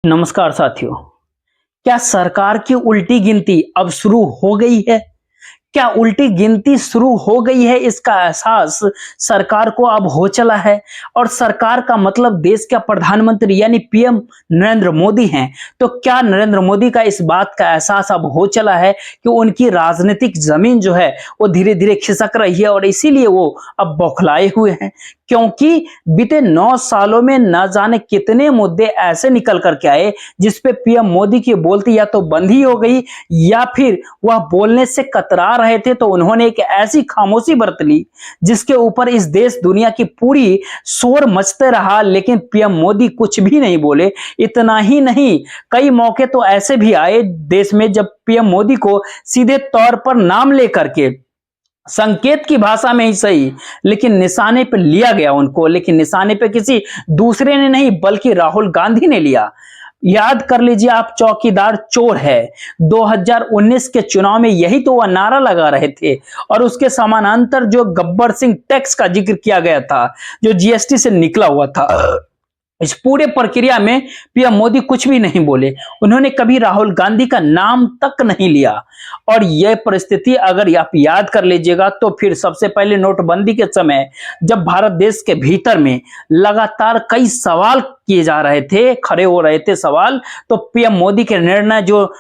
नमस्कार साथियों। क्या सरकार की उल्टी गिनती अब शुरू हो गई है? क्या उल्टी गिनती शुरू हो गई है, इसका एहसास सरकार को अब हो चला है? और सरकार का मतलब देश का प्रधानमंत्री यानी पीएम नरेंद्र मोदी हैं। तो क्या नरेंद्र मोदी का इस बात का एहसास अब हो चला है कि उनकी राजनीतिक जमीन जो है वो धीरे धीरे खिसक रही है और इसीलिए वो अब बौखलाए हुए हैं? क्योंकि बीते 9 सालों में न जाने कितने मुद्दे ऐसे निकल करके आए जिस पे पीएम मोदी की बोलती या तो बंद ही हो गई या फिर वह बोलने से कतरा रहे थे, तो उन्होंने एक ऐसी खामोशी बरत ली जिसके ऊपर इस देश दुनिया की पूरी शोर मचते रहा, लेकिन पीएम मोदी कुछ भी नहीं बोले। इतना ही नहीं, कई मौके तो ऐसे भी आए देश में जब पीएम मोदी को सीधे तौर पर नाम लेकर के संकेत की भाषा में ही सही, लेकिन निशाने पे लिया गया उनको, लेकिन निशाने पे किसी दूसरे ने नहीं बल्कि राहुल गांधी ने लिया। याद कर लीजिए आप, चौकीदार चोर है। 2019 के चुनाव में यही तो वह नारा लगा रहे थे और उसके समानांतर जो गब्बर सिंह टैक्स का जिक्र किया गया था, जो जीएसटी से निकला हुआ था, इस पूरे प्रक्रिया में पीएम मोदी कुछ भी नहीं बोले। उन्होंने कभी राहुल गांधी का नाम तक नहीं लिया। और यह परिस्थिति अगर आप याद कर लीजिएगा तो फिर सबसे पहले नोटबंदी के समय जब भारत देश के भीतर में लगातार कई सवाल किए जा रहे थे, खड़े हो रहे थे सवाल, तो पीएम मोदी के निर्णय जो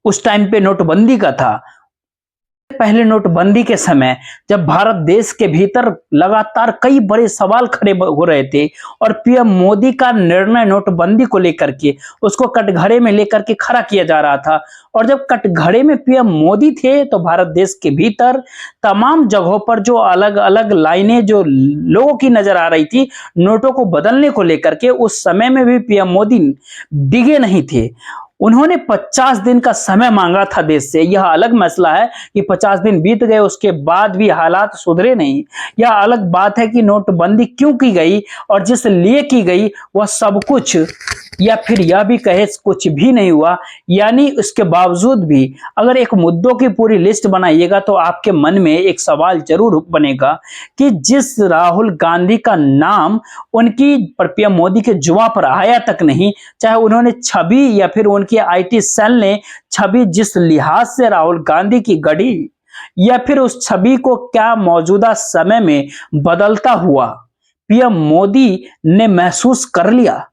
उस टाइम पे नोटबंदी का था, पहले नोटबंदी के समय जब भारत देश के भीतर लगातार कई बड़े सवाल खड़े हो रहे थे और पीएम मोदी का निर्णय नोटबंदी को लेकर के उसको कटघरे में लेकर के खड़ा किया जा रहा था। और जब कटघरे में पीएम मोदी थे तो भारत देश के भीतर तमाम जगहों पर जो अलग अलग लाइनें जो लोगों की नजर आ रही थी नोटों को बदलने को लेकर के, उस समय में भी पीएम मोदी डिगे नहीं थे। उन्होंने 50 दिन का समय मांगा था देश से। यह अलग मसला है कि 50 दिन बीत गए उसके बाद भी हालात सुधरे नहीं। यह अलग बात है कि नोटबंदी क्यों की गई और जिस लिए की गई वह सब कुछ, या फिर यह भी कहे कुछ भी नहीं हुआ। यानी उसके बावजूद भी अगर एक मुद्दों की पूरी लिस्ट बनाइएगा तो आपके मन में एक सवाल जरूर बनेगा कि जिस राहुल गांधी का नाम उनकी पीएम मोदी के जुबान पर आया तक नहीं, चाहे उन्होंने छवि या फिर उनकी आईटी सेल ने छवि जिस लिहाज से राहुल गांधी की गढ़ी, या फिर उस छवि को क्या मौजूदा समय में बदलता हुआ पीएम मोदी ने महसूस कर लिया।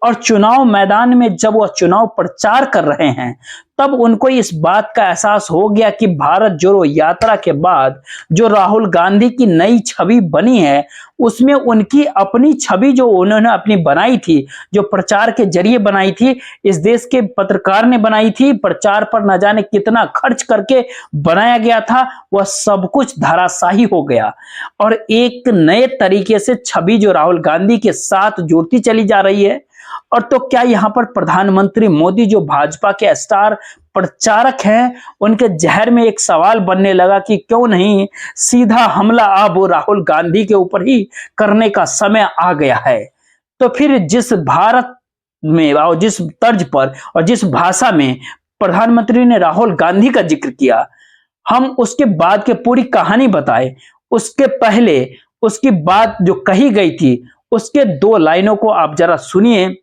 और चुनाव मैदान में जब वह चुनाव प्रचार कर रहे हैं तब उनको इस बात का एहसास हो गया कि भारत जोड़ो यात्रा के बाद जो राहुल गांधी की नई छवि बनी है उसमें उनकी अपनी छवि जो उन्होंने अपनी बनाई थी, जो प्रचार के जरिए बनाई थी, इस देश के पत्रकार ने बनाई थी, प्रचार पर न जाने कितना खर्च करके बनाया गया था, वह सब कुछ धराशाही हो गया। और एक नए तरीके से छवि जो राहुल गांधी के साथ जुड़ती चली जा रही है। और तो क्या यहां पर प्रधानमंत्री मोदी जो भाजपा के स्टार प्रचारक हैं, उनके जहर में एक सवाल बनने लगा कि क्यों नहीं सीधा हमला अब राहुल गांधी के ऊपर ही करने का समय आ गया है। तो फिर जिस भारत में और जिस तर्ज पर और जिस भाषा में प्रधानमंत्री ने राहुल गांधी का जिक्र किया, हम उसके बाद के पूरी कहानी बताए उसके पहले उसकी बात जो कही गई थी उसके 2 लाइनों को आप जरा सुनिए,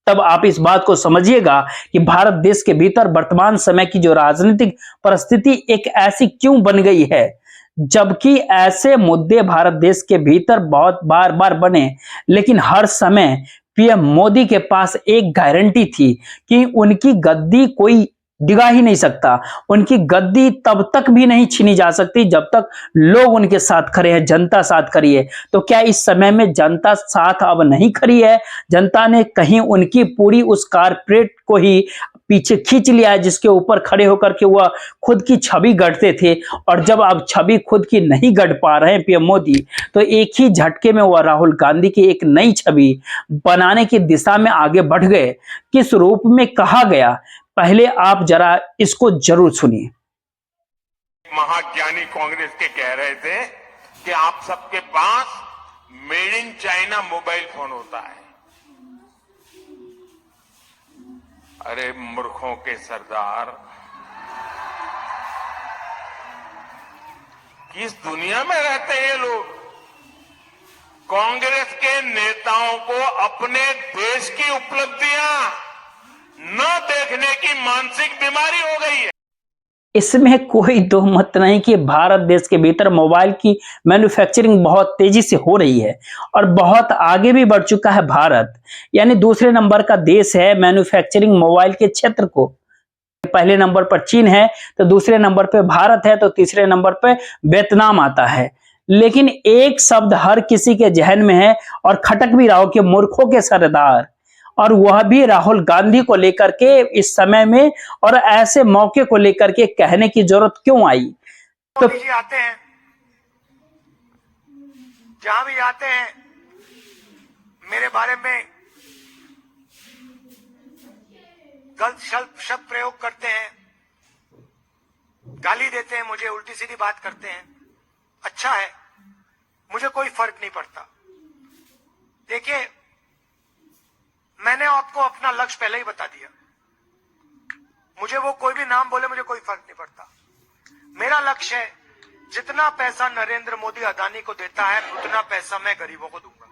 तब आप इस बात को समझिएगा कि भारत देश के भीतर वर्तमान समय की जो राजनीतिक परिस्थिति एक ऐसी क्यों बन गई है, जबकि ऐसे मुद्दे भारत देश के भीतर बहुत बार बार बने, लेकिन हर समय पीएम मोदी के पास एक गारंटी थी कि उनकी गद्दी कोई डिगा ही नहीं सकता। उनकी गद्दी तब तक भी नहीं छीनी जा सकती जब तक लोग उनके साथ खड़े हैं, जनता साथ खड़ी है। तो क्या इस समय में जनता साथ अब नहीं खड़ी है? जनता ने कहीं उनकी पूरी उस कारपोरेट को ही पीछे खींच लिया है जिसके ऊपर खड़े होकर के वह खुद की छवि गढ़ते थे। और जब अब छवि खुद की नहीं गढ़ पा रहे हैं पीएम मोदी, तो एक ही झटके में वह राहुल गांधी की एक नई छवि बनाने की दिशा में आगे बढ़ गए। किस रूप में कहा गया, पहले आप जरा इसको जरूर सुनिए। महाज्ञानी कांग्रेस के कह रहे थे कि आप सबके पास made in China mobile phone होता है। अरे मूर्खों के सरदार, किस दुनिया में रहते हैं ये लोग? कांग्रेस के नेताओं को अपने देश की उपलब्धियां न देखने की मानसिक बीमारी हो गई है। इसमें कोई दो मत नहीं कि भारत देश के भीतर मोबाइल की मैन्युफैक्चरिंग बहुत तेजी से हो रही है और बहुत आगे भी बढ़ चुका है। भारत यानी दूसरे नंबर का देश है मैन्युफैक्चरिंग मोबाइल के क्षेत्र को। पहले नंबर पर चीन है, तो दूसरे नंबर पे भारत है, तो तीसरे नंबर पे वियतनाम आता है। लेकिन एक शब्द हर किसी के जहन में है और खटक भी रहा हो कि मूर्खों के सरदार, और वह भी राहुल गांधी को लेकर के इस समय में और ऐसे मौके को लेकर के कहने की जरूरत क्यों आई। तो मोदी जी आते हैं, जहां भी आते हैं मेरे बारे में गलत शब्द प्रयोग करते हैं, गाली देते हैं, मुझे उल्टी सीधी बात करते हैं। अच्छा है, मुझे कोई फर्क नहीं पड़ता। देखिए, मैंने आपको अपना लक्ष्य पहले ही बता दिया। मुझे वो कोई भी नाम बोले, मुझे कोई फर्क नहीं पड़ता। मेरा लक्ष्य है, जितना पैसा नरेंद्र मोदी अदानी को देता है उतना पैसा मैं गरीबों को दूंगा।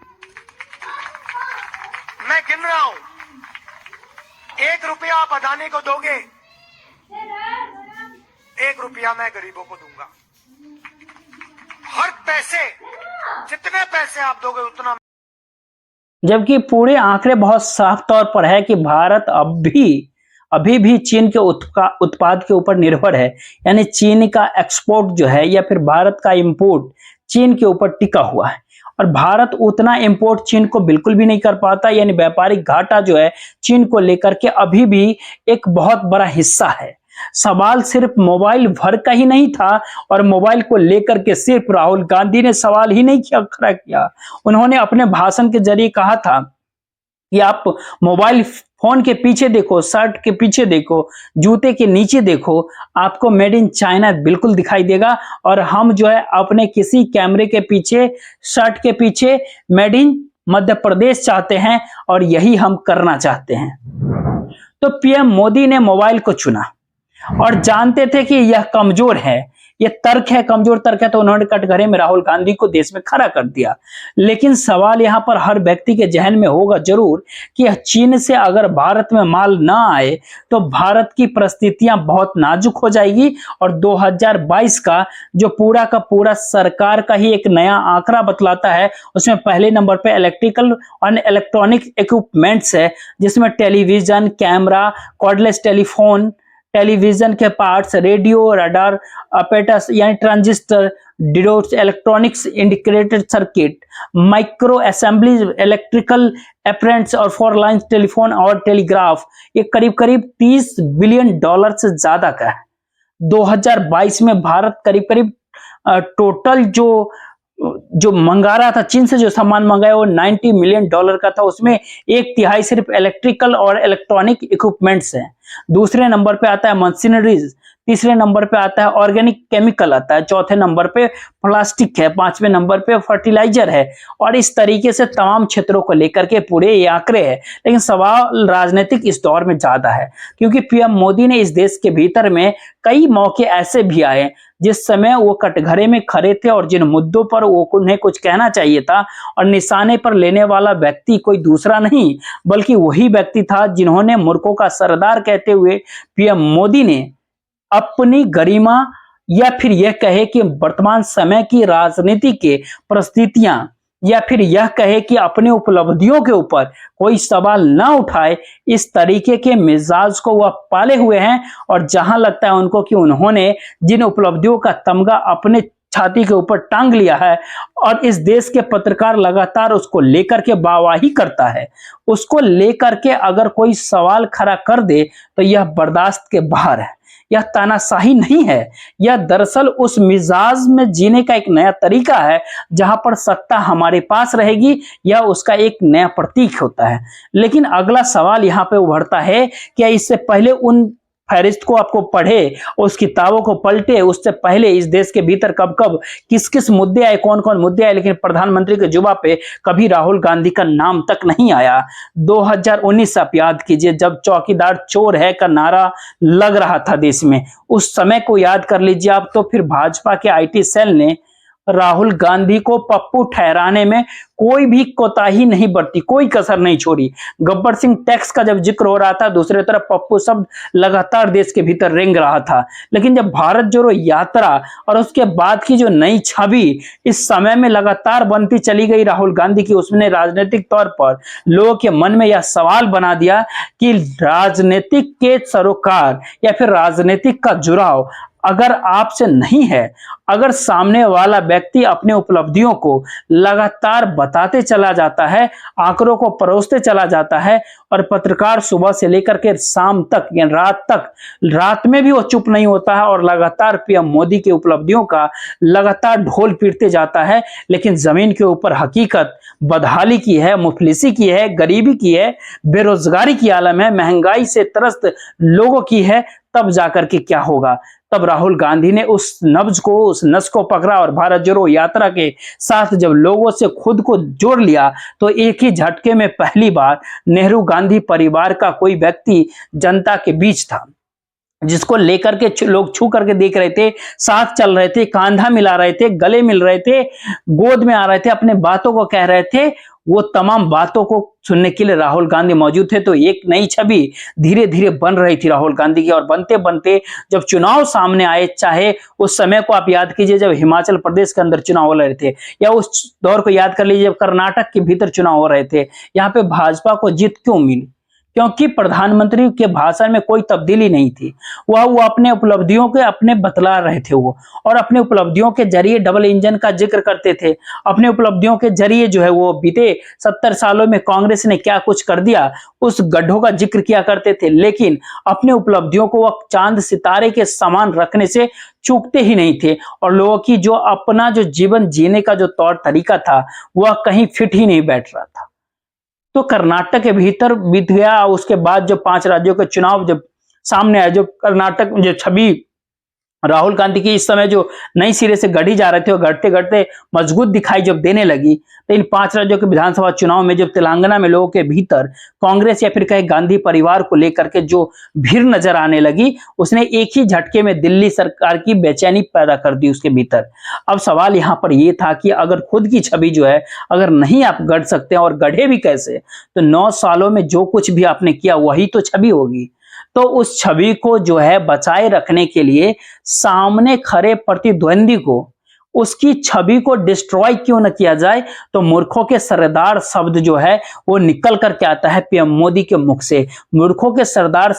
मैं गिन रहा हूं, 1 रुपया आप अदानी को दोगे, 1 रुपया मैं गरीबों को दूंगा। हर पैसे, जितने पैसे आप दोगे उतना। जबकि पूरे आंकड़े बहुत साफ तौर पर है कि भारत अभी भी चीन के उत्पाद के ऊपर निर्भर है। यानी चीन का एक्सपोर्ट जो है या फिर भारत का इंपोर्ट चीन के ऊपर टिका हुआ है, और भारत उतना इंपोर्ट चीन को बिल्कुल भी नहीं कर पाता। यानी व्यापारिक घाटा जो है चीन को लेकर के अभी भी एक बहुत बड़ा हिस्सा है। सवाल सिर्फ मोबाइल भर का ही नहीं था, और मोबाइल को लेकर के सिर्फ राहुल गांधी ने सवाल ही नहीं खड़ा किया। उन्होंने अपने भाषण के जरिए कहा था कि आप मोबाइल फोन के पीछे देखो, शर्ट के पीछे देखो, जूते के नीचे देखो, आपको मेड इन चाइना बिल्कुल दिखाई देगा। और हम जो है अपने किसी कैमरे के पीछे, शर्ट के पीछे मेड इन मध्य प्रदेश चाहते हैं, और यही हम करना चाहते हैं। तो पीएम मोदी ने मोबाइल को चुना और जानते थे कि यह कमजोर है, यह तर्क है, कमजोर तर्क है, तो उन्होंने कटघरे में राहुल गांधी को देश में खड़ा कर दिया। लेकिन सवाल यहां पर हर व्यक्ति के जहन में होगा जरूर कि चीन से अगर भारत में माल ना आए तो भारत की परिस्थितियां बहुत नाजुक हो जाएगी। और 2022 का जो पूरा का पूरा सरकार का ही एक नया आंकड़ा बतलाता है, उसमें पहले नंबर पे इलेक्ट्रिकल और इलेक्ट्रॉनिक इक्विपमेंट्स है, जिसमें television, camera, cordless telephone, television के पार्ट्स, रेडियो, रडार, अपैरेटस यानी transistor, diodes, electronics integrated circuit, micro assembly, electrical apparatus और 4 लाइन टेलीफोन और टेलीग्राफ, ये करीब करीब $30 बिलियन से ज्यादा का है। 2022 में भारत करीब करीब टोटल जो मंगा रहा था चीन से, जो सामान मंगाया वो $90 मिलियन का था। उसमें 1/3 सिर्फ इलेक्ट्रिकल और इलेक्ट्रॉनिक इक्विपमेंट्स हैं। दूसरे नंबर पे आता है मशीनरीज, तीसरे नंबर पे आता है ऑर्गेनिक केमिकल आता है, चौथे नंबर पे प्लास्टिक है, पांचवें नंबर पे फर्टिलाइजर है, और इस तरीके से तमाम क्षेत्रों को लेकर के पूरे ये आंकड़े हैं। लेकिन सवाल राजनीतिक इस दौर में ज्यादा है, क्योंकि पीएम मोदी ने इस देश के भीतर में कई मौके ऐसे भी आए जिस समय वो कटघरे में खड़े थे और जिन मुद्दों पर वो उन्हें कुछ कहना चाहिए था, और निशाने पर लेने वाला व्यक्ति कोई दूसरा नहीं बल्कि वही व्यक्ति था जिन्होंने मूर्खों का सरदार कहते हुए पीएम मोदी ने अपनी गरिमा या फिर यह कहे कि वर्तमान समय की राजनीति के परिस्थितियां, या फिर यह कहे कि अपने उपलब्धियों के ऊपर कोई सवाल ना उठाए, इस तरीके के मिजाज को वह पाले हुए हैं। और जहां लगता है उनको कि उन्होंने जिन उपलब्धियों का तमगा अपने छाती के ऊपर टांग लिया है और इस देश के पत्रकार लगातार उसको लेकर के वाहवाही करता है, उसको लेकर के अगर कोई सवाल खड़ा कर दे तो यह बर्दाश्त के बाहर है। यह तानाशाही नहीं है, यह दरअसल उस मिजाज में जीने का एक नया तरीका है जहां पर सत्ता हमारे पास रहेगी, यह उसका एक नया प्रतीक होता है। लेकिन अगला सवाल यहां पे उभरता है, क्या इससे पहले उन फहरिस्त को आपको पढ़े, उस किताबों को पलटे, उससे पहले इस देश के भीतर कब कब किस किस मुद्दे आए, कौन कौन मुद्दे आए, लेकिन प्रधानमंत्री के जुबा पे कभी राहुल गांधी का नाम तक नहीं आया। 2019 आप याद कीजिए, जब चौकीदार चोर है का नारा लग रहा था देश में, उस समय को याद कर लीजिए आप। तो फिर भाजपा के आईटी सेल ने राहुल गांधी को पप्पू ठहराने में कोई भी कोताही नहीं बरती, कोई कसर नहीं छोड़ी। गब्बर सिंह टैक्स का जब जिक्र हो रहा था, दूसरी तरफ पप्पू शब्द लगातार देश के भीतर रेंग रहा था। लेकिन जब भारत जोड़ो यात्रा और उसके बाद की जो नई छवि इस समय में लगातार बनती चली गई राहुल गांधी की, उसने राजनीतिक तौर पर लोगों के मन में यह सवाल बना दिया कि राजनीतिक के सरोकार या फिर राजनीतिक का जुड़ाव अगर आपसे नहीं है, अगर सामने वाला व्यक्ति अपने उपलब्धियों को लगातार बताते चला जाता है, आंकड़ों को परोसते चला जाता है और पत्रकार सुबह से लेकर के शाम तक या रात तक, रात में भी वो चुप नहीं होता है और लगातार पीएम मोदी की उपलब्धियों का लगातार ढोल पीटते जाता है, लेकिन जमीन के ऊपर हकीकत बदहाली की है, मुफलिसी की है, गरीबी की है, बेरोजगारी की आलम है, महंगाई से त्रस्त लोगों की है, तब जाकर के क्या होगा। तब राहुल गांधी ने उस नब्ज को, उस नस को पकड़ा और भारत जोड़ो यात्रा के साथ जब लोगों से खुद को जोड़ लिया तो एक ही झटके में पहली बार नेहरू गांधी परिवार का कोई व्यक्ति जनता के बीच था, जिसको लेकर के लोग छू करके देख रहे थे, साथ चल रहे थे, कांधा मिला रहे थे, गले मिल रहे थे, गोद में आ रहे थे, अपने बातों को कह रहे थे। वो तमाम बातों को सुनने के लिए राहुल गांधी मौजूद थे। तो एक नई छवि धीरे धीरे बन रही थी राहुल गांधी की, और बनते बनते जब चुनाव सामने आए, चाहे उस समय को आप याद कीजिए जब हिमाचल प्रदेश के अंदर चुनाव हो रहे थे, या उस दौर को याद कर लीजिए जब कर्नाटक के भीतर चुनाव हो रहे थे, यहाँ पे भाजपा को जीत क्यों मिली? क्योंकि प्रधानमंत्री के भाषण में कोई तब्दीली नहीं थी। वो अपने उपलब्धियों के अपने बतला रहे थे वो, और अपने उपलब्धियों के जरिए डबल इंजन का जिक्र करते थे। अपने उपलब्धियों के जरिए जो है वो बीते 70 सालों में कांग्रेस ने क्या कुछ कर दिया, उस गड्ढों का जिक्र किया करते थे। लेकिन अपने उपलब्धियों को वह चांद सितारे के समान रखने से चूकते ही नहीं थे, और लोगों की जो अपना जो जीवन जीने का जो तौर तरीका था वह कहीं फिट ही नहीं बैठ रहा था। तो कर्नाटक के भीतर बीत गया। उसके बाद जो 5 राज्यों के चुनाव जब सामने आए, जो कर्नाटक जो छवि राहुल गांधी की इस समय जो नई सिरे से गढ़ी जा रहे थे, वो गढ़ते गढ़ते मजबूत दिखाई जब देने लगी, तो इन 5 राज्यों के विधानसभा चुनाव में जब तेलंगाना में लोगों के भीतर कांग्रेस या फिर कहे गांधी परिवार को लेकर के जो भीड़ नजर आने लगी, उसने एक ही झटके में दिल्ली सरकार की बेचैनी पैदा कर दी उसके भीतर। अब सवाल यहाँ पर यह था कि अगर खुद की छवि जो है अगर नहीं आप गढ़ सकते हैं, और गढ़े भी कैसे, तो 9 सालों में जो कुछ भी आपने किया वही तो छवि होगी। तो उस छवि को जो है बचाए रखने के लिए सामने खड़े प्रतिद्वंदी को उसकी छवि को डिस्ट्रॉय क्यों न किया जाए। तो मूर्खों के सरदार शब्द जो है वो निकल करके आता है पीएम मोदी के मुख से। मूर्खों के सरदार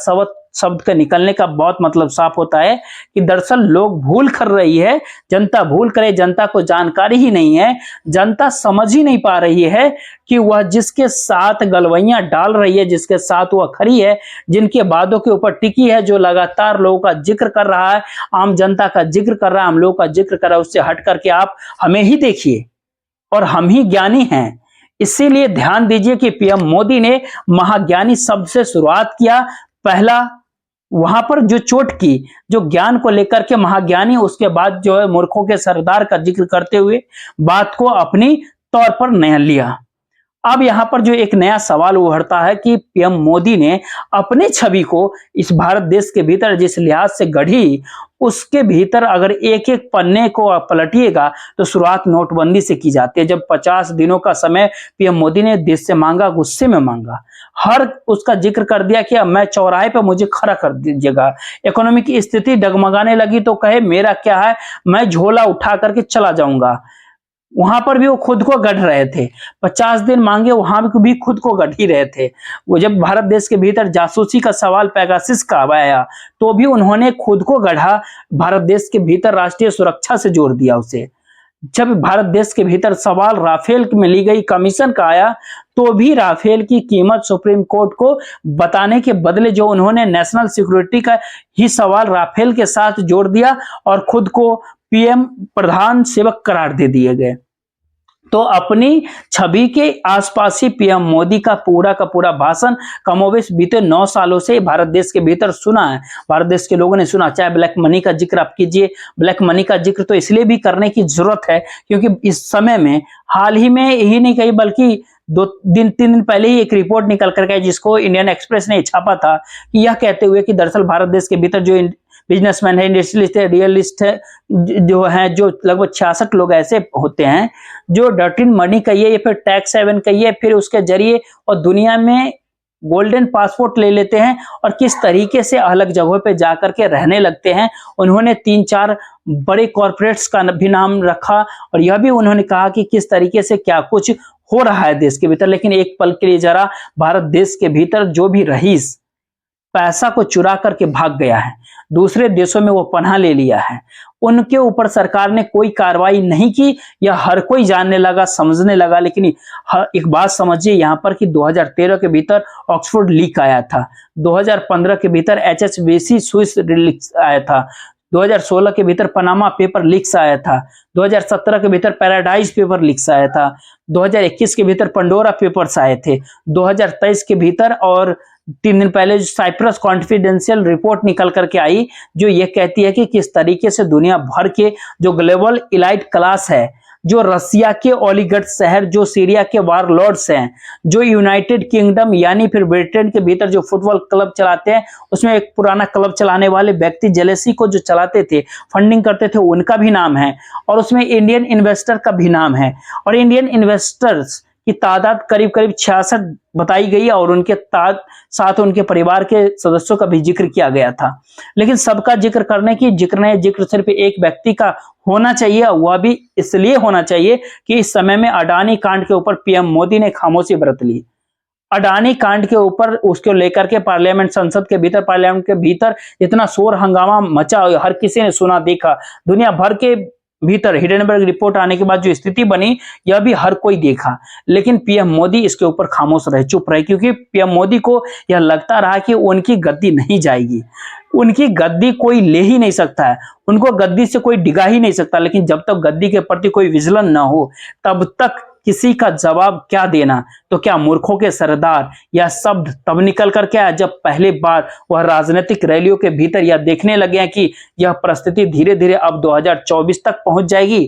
शब्द के निकलने का बहुत मतलब साफ होता है कि दरअसल लोग भूल कर रही है, जनता भूल करे, जनता को जानकारी ही नहीं है, जनता समझ ही नहीं पा रही है कि वह जिसके साथ गलवैयां डाल रही है, जिसके साथ वह खड़ी है, जिनके वादों के ऊपर टिकी है, जो लगातार लोगों का जिक्र कर रहा है, आम जनता का जिक्र कर रहा है, हम लोगों का जिक्र कर रहा है, उससे हट करके आप हमें ही देखिए और हम ही ज्ञानी हैं। इसीलिए ध्यान दीजिए कि पीएम मोदी ने महाज्ञानी शब्द से शुरुआत किया। पहला वहां पर जो चोट की, जो ज्ञान को लेकर के महाज्ञानी, उसके बाद जो है मूर्खों के सरदार का जिक्र करते हुए बात को अपनी तौर पर नया लिया। अब यहां पर जो एक नया सवाल उभरता है कि पीएम मोदी ने अपनी छवि को इस भारत देश के भीतर जिस लिहाज से गढ़ी, उसके भीतर अगर एक एक पन्ने को आप पलटिएगा तो शुरुआत नोटबंदी से की जाती है। जब 50 दिनों का समय पीएम मोदी ने देश से मांगा, गुस्से में मांगा, हर उसका जिक्र कर दिया कि अब मैं चौराहे पे मुझे खड़ा कर दीजिएगा। इकोनॉमी की स्थिति डगमगाने लगी तो कहे मेरा क्या है, मैं झोला उठा करके चला जाऊंगा। वहां पर भी वो खुद को गढ़ रहे थे। 50 दिन मांगे, वहां भी खुद को गढ़ ही रहे थे। वो जब भारत देश के भीतर जासूसी का सवाल पेगासिस का आया तो भी उन्होंने खुद को गढ़ा, भारत देश के भीतर राष्ट्रीय सुरक्षा से जोड़ दिया उसे। जब भारत देश के भीतर सवाल राफेल में ली गई कमीशन का आया तो भी राफेल की कीमत सुप्रीम कोर्ट को बताने के बदले जो उन्होंने नेशनल सिक्योरिटी का ही सवाल राफेल के साथ जोड़ दिया और खुद को पीएम प्रधान सेवक करार दे दिए गए। तो अपनी छवि के आसपास ही पीएम मोदी का पूरा भाषण कमोबेश बीते 9 सालों से भारत देश के भीतर सुना है, भारत देश के लोगों ने सुना। चाहे ब्लैक मनी का जिक्र आप कीजिए, ब्लैक मनी का जिक्र तो इसलिए भी करने की जरूरत है क्योंकि इस समय में हाल ही में यही नहीं कही बल्कि 3 दिन पहले ही एक रिपोर्ट निकल कर गई जिसको इंडियन एक्सप्रेस ने छापा था कि यह कहते हुए कि दरअसल भारत देश के भीतर जो बिजनेसमैन है, इंडस्ट्रियलिस्ट है, रियलिस्ट है, जो है, जो लगभग 66 लोग ऐसे होते हैं जो डर्टी मनी कहिए या फिर टैक्स हेवन कहिए, फिर उसके जरिए और दुनिया में गोल्डन पासपोर्ट ले लेते हैं और किस तरीके से अलग जगहों पे जाकर के रहने लगते हैं। उन्होंने 3-4 बड़े कॉर्पोरेट्स का भी नाम रखा और यह भी उन्होंने कहा कि किस तरीके से क्या कुछ हो रहा है देश के भीतर। लेकिन एक पल के लिए जरा भारत देश के भीतर जो भी रईस पैसा को चुरा करके भाग गया है, दूसरे देशों में वो पनाह ले लिया है, उनके ऊपर सरकार ने कोई कार्रवाई नहीं की। यह हर कोई जानने लगा, समझने लगा। लेकिन एक बात समझिए यहाँ पर कि 2013 के भीतर ऑक्सफोर्ड लीक आया था, 2015 के भीतर HSBC स्विस लीक आया था, 2016 के भीतर पनामा पेपर लीक्स आया था, 2017 के भीतर पैराडाइज पेपर लीक्स आया था, 2021 के भीतर पंडोरा पेपर्स आए थे, 2023 के भीतर और 3 दिन पहले जो साइप्रस कॉन्फिडेंशियल रिपोर्ट निकल करके आई, जो ये कहती है कि किस तरीके से दुनिया भर के जो ग्लोबल इलाइट क्लास है, जो रसिया के ओलिगर्ट शहर, जो सीरिया के वारलॉर्ड्स हैं, जो यूनाइटेड किंगडम यानी फिर ब्रिटेन के भीतर जो फुटबॉल क्लब चलाते हैं, उसमें एक पुराना क्लब चलाने वाले व्यक्ति जेलेसी को जो चलाते थे, फंडिंग करते थे, उनका भी नाम है और उसमें इंडियन इन्वेस्टर का भी नाम है। और इंडियन इन्वेस्टर्स की तादाद करीब करीब 66 बताई गई और उनके साथ उनके परिवार के सदस्यों का भी जिक्र किया गया था। लेकिन सबका जिक्र करने की जिक्र नहीं, जिक्र सिर्फ एक व्यक्ति का होना चाहिए। वह भी इसलिए होना चाहिए कि इस समय में अडानी कांड के ऊपर पीएम मोदी ने खामोशी बरत ली। अडानी कांड के ऊपर उसको लेकर के पार्लियामेंट, संसद के भीतर, पार्लियामेंट के भीतर इतना शोर हंगामा मचा, हर किसी ने सुना देखा। दुनिया भर के भीतर हिडेनबर्ग रिपोर्ट आने के बाद जो स्थिति बनी, यह भी हर कोई देखा। लेकिन पीएम मोदी इसके ऊपर खामोश रहे, चुप रहे, क्योंकि पीएम मोदी को यह लगता रहा कि उनकी गद्दी नहीं जाएगी, उनकी गद्दी कोई ले ही नहीं सकता है, उनको गद्दी से कोई डिगा ही नहीं सकता। लेकिन जब तक गद्दी के प्रति कोई विजिलेंस ना हो, तब तक किसी का जवाब क्या देना। तो क्या मूर्खों के सरदार यह शब्द तब निकल कर के आया जब पहली बार वह राजनीतिक रैलियों के भीतर यह देखने लगे हैं कि यह परिस्थिति धीरे धीरे अब 2024 तक पहुंच जाएगी।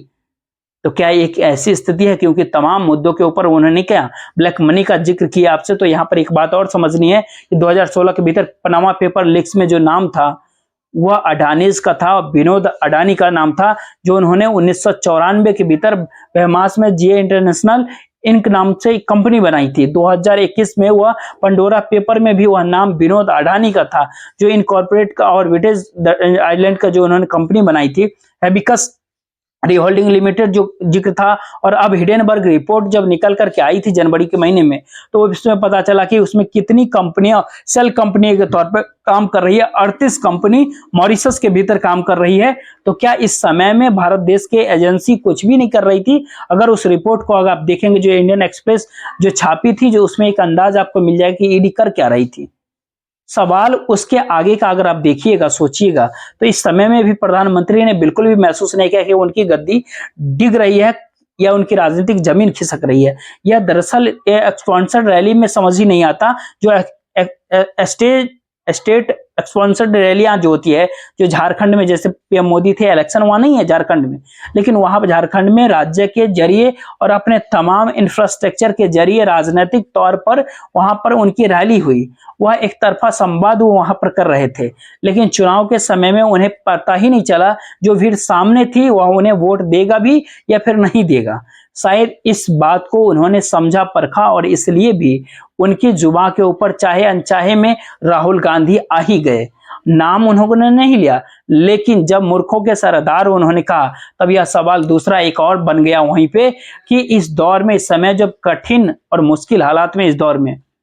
तो क्या एक ऐसी स्थिति है, क्योंकि तमाम मुद्दों के ऊपर उन्होंने क्या ब्लैक मनी का जिक्र किया आपसे, तो यहाँ पर एक बात और समझनी है कि 2016 के भीतर पनामा पेपर लीक्स में जो नाम था वह अडानीज का था, विनोद अडानी का नाम था, जो उन्होंने 1994 के भीतर बहमास में जीए इंटरनेशनल इनक नाम से एक कंपनी बनाई थी। 2021 में वह पंडोरा पेपर में भी वह नाम विनोद अडानी का था, जो इनकॉर्पोरेट का और ब्रिटिश आइलैंड का जो उन्होंने कंपनी बनाई थी, हैबिकस रीहोल्डिंग लिमिटेड जो जिक्र था। और अब हिडेनबर्ग रिपोर्ट जब निकल करके आई थी जनवरी के महीने में, तो इसमें पता चला कि उसमें कितनी कंपनियां सेल कंपनी के तौर पर काम कर रही है। 38 कंपनी मॉरिशस के भीतर काम कर रही है। तो क्या इस समय में भारत देश के एजेंसी कुछ भी नहीं कर रही थी? अगर उस रिपोर्ट को अगर आप देखेंगे जो इंडियन एक्सप्रेस जो छापी थी, जो उसमें एक अंदाज आपको मिल जाएगा कि ईडी कर क्या रही थी। सवाल उसके आगे का अगर आप देखिएगा, सोचिएगा, तो इस समय में भी प्रधानमंत्री ने बिल्कुल भी महसूस नहीं किया कि उनकी गद्दी डिग रही है या उनकी राजनीतिक जमीन खिसक रही है। यह दरअसल स्पॉन्सर्ड रैली में समझ ही नहीं आता। जो स्टेट स्पॉन्सर्ड रैलियां जो होती है, जो झारखंड में जैसे पीएम मोदी थे, इलेक्शन वहां नहीं है झारखंड में, लेकिन वहां पर झारखंड में राज्य के जरिए और अपने तमाम इंफ्रास्ट्रक्चर के जरिए राजनीतिक तौर पर वहां पर उनकी रैली हुई। वह एक तरफा संवाद वो वहां पर कर रहे थे, लेकिन चुनाव के समय में उन्हें पता ही नहीं चला जो भीड़ सामने थी वह उन्हें वोट देगा भी या फिर नहीं देगा। शायद इस बात को उन्होंने समझा परखा और इसलिए भी उनकी जुबान के ऊपर चाहे अनचाहे में राहुल गांधी आ ही गए। नाम उन्होंने नहीं लिया, लेकिन जब मूर्खों के सरदार उन्होंने कहा, तब यह सवाल दूसरा एक और बन गया वहीं पे कि इस दौर में, इस समय जब कठिन और मुश्किल हालात में, इस दौर में